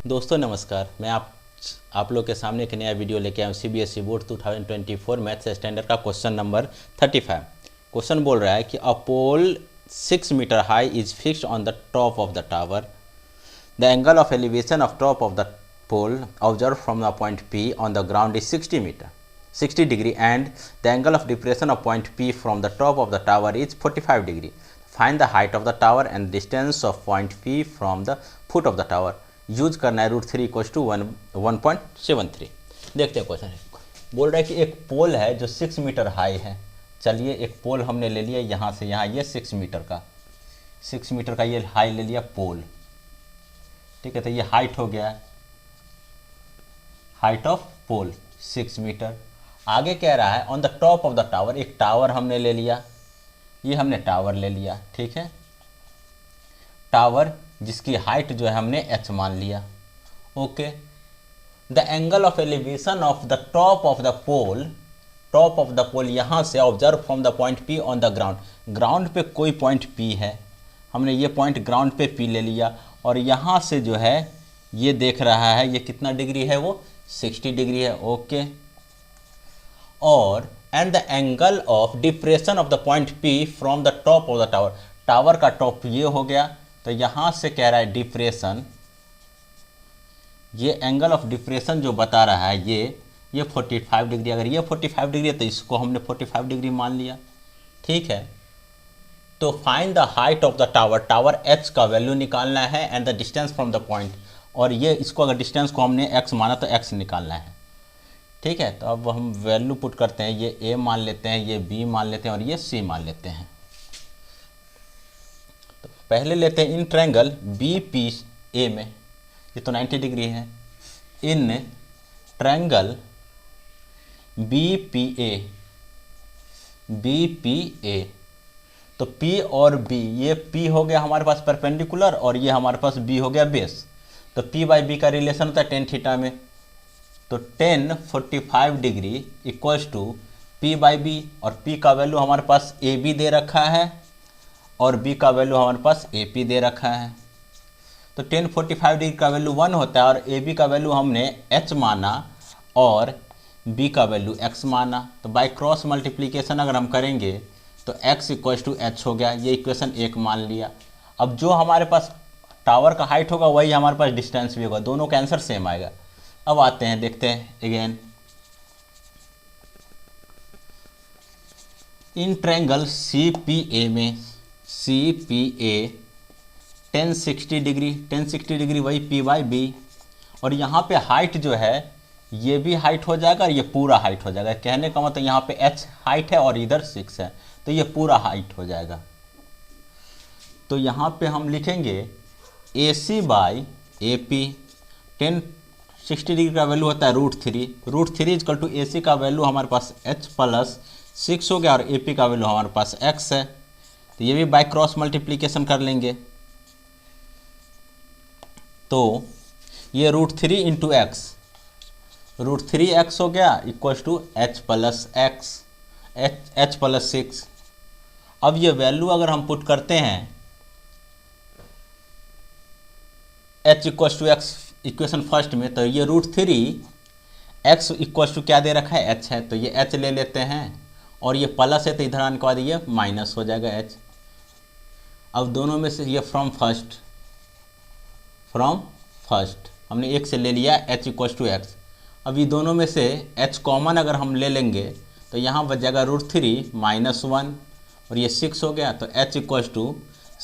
दोस्तों नमस्कार। मैं आप लोग के सामने एक नया वीडियो लेके आया हूँ। सीबीएसई बोर्ड 2024 मैथ्स स्टैंडर्ड का क्वेश्चन नंबर 35। क्वेश्चन बोल रहा है कि a pole 6 metre high is fixed on the top of the tower. The angle of elevation of top of the pole observe from the point P on the ground is 60 degree and the angle of depression of point P from the top of the tower is 45 degree. Find the height of the tower and distance of point P from the foot of the tower. Use करना है √3 = 1.73। देखते हैं question है। बोल रहा है कि एक पोल है जो 6 मीटर हाई है। चलिए एक पोल हमने ले लिया यहाँ से यहाँ, ये 6 मीटर का ये हाई ले लिया पोल। ठीक है, तो ये हाइट हो गया, हाइट ऑफ पोल 6 मीटर। आगे कह रहा है on the top of the tower, एक टावर हमने ले लिया, ये हमने टावर ले लिया। ठीक है, टावर जिसकी हाइट जो है हमने h मान लिया। Okay, the angle of elevation of the top of the pole यहाँ से observe from the point P on the ground पे कोई पॉइंट P है, हमने ये पॉइंट ग्राउंड पे P ले लिया और यहाँ से जो है ये देख रहा है ये कितना डिग्री है, वो 60 डिग्री है। ओके, और and the angle of depression of the point P from the top of the tower, tower का टॉप ये हो गया, तो यहाँ से कह रहा है डिप्रेशन, ये एंगल ऑफ डिप्रेशन जो बता रहा है ये 45 डिग्री। अगर ये 45 डिग्री है तो इसको हमने 45 डिग्री मान लिया। ठीक है, तो find the height of the tower h का वैल्यू निकालना है and the distance from the point, और ये इसको अगर डिस्टेंस को हमने x माना तो x निकालना है। ठीक है, तो अब हम वैल्यू पुट करते हैं, ये a मान लेते हैं, ये b मान लेते हैं और ये c मान लेते हैं। तो पहले लेते हैं इन ट्रायंगल BPA में, ये तो 90 डिग्री है। इन ट्रायंगल BPA तो P और B, ये P हो गया हमारे पास परपेंडिकुलर और ये हमारे पास B हो गया बेस। तो P/B का रिलेशन होता है tan थीटा में, तो tan 45 degree equals to P/B, और P का वैल्यू हमारे पास AB दे रखा है और B का वैल्यू हमारे पास AP दे रखा है। तो tan 45 डिग्री का वैल्यू 1 होता है और AB का वैल्यू हमने h माना और B का वैल्यू x माना। तो बाय क्रॉस मल्टीप्लिकेशन अगर हम करेंगे तो x = h हो गया, ये इक्वेशन 1 मान लिया। अब जो हमारे पास टावर का हाइट होगा वही हमारे पास डिस्टेंस भी होगा, दोनों का आंसर सेम आएगा। अब आते हैं, देखते हैं अगेन इन ट्रायंगल CPA में, CPA tan 60 डिग्री वही P/B, और यहाँ पे हाइट जो है ये भी हाइट हो जाएगा और ये पूरा हाइट हो जाएगा। कहने का मतलब यहाँ पे h हाइट है और इधर 6 है, तो ये पूरा हाइट हो जाएगा। तो यहाँ पे हम लिखेंगे AC/AP। tan 60 डिग्री का वैल्यू होता है √3 = AC का वैल्यू हमारे पास h + 6 हो गया और AP का वैल्यू हमारे पास x है। तो ये भी बाय क्रॉस मल्टीप्लिकेशन कर लेंगे, तो ये √3 × x, √3x हो गया इक्वल्स टू h + 6। अब ये वैल्यू अगर हम पुट करते हैं h = x इक्वेशन फर्स्ट में, तो ये √3x = क्या दे रखा है, h है, तो ये h ले लेते हैं और ये प्लस है तो इधर आने के बाद ये माइनस हो जाएगा h। अब दोनों में से ये फ्रॉम फर्स्ट हमने एक से ले लिया h = x। अब ये दोनों में से h कॉमन अगर हम ले लेंगे तो यहाँ बच जाएगा √3 - 1 और ये 6 हो गया, तो h =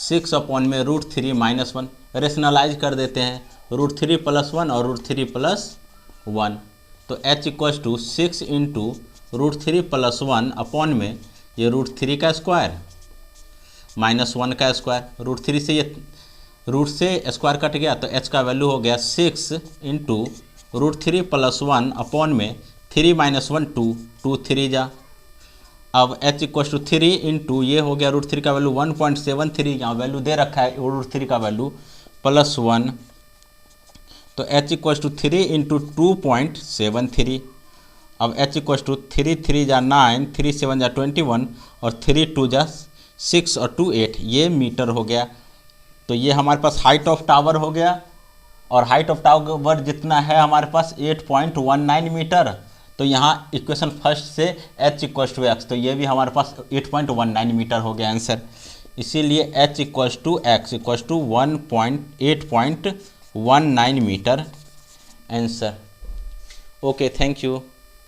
6 अपॉन में √3 - 1 रेशनलाइज कर देते हैं, √3 + 1 और √3 + 1, तो h = 6 × √3 + 1 अपॉन में ये √3 का स्क्वायर - 1 का स्क्वायर, √3 से ये रूट से स्क्वायर कट गया तो h का वैल्यू हो गया 6 × √3 + 1 अपॉन में 3 - 1 2 3 जा। अब h = 3 × ये हो गया √3 का वैल्यू 1.73, यहाँ वैल्यू दे रखा है √3 का वैल्यू +1, तो h = 3 × 2.73। अब h = 3 3 जा 9, 3 7 जा 21 और 3 2 जा 6 और 2 8, ये मीटर हो गया। तो ये हमारे पास हाइट ऑफ टावर हो गया और हाइट ऑफ टावर जितना है हमारे पास 8.19 मीटर। तो यहाँ इक्वेशन फर्स्ट से h इक्वल्स टू एक्स, तो ये भी हमारे पास 8.19 मीटर हो गया आंसर। इसीलिए h equals to x equals to 8.19 metre answer. Okay, thank you.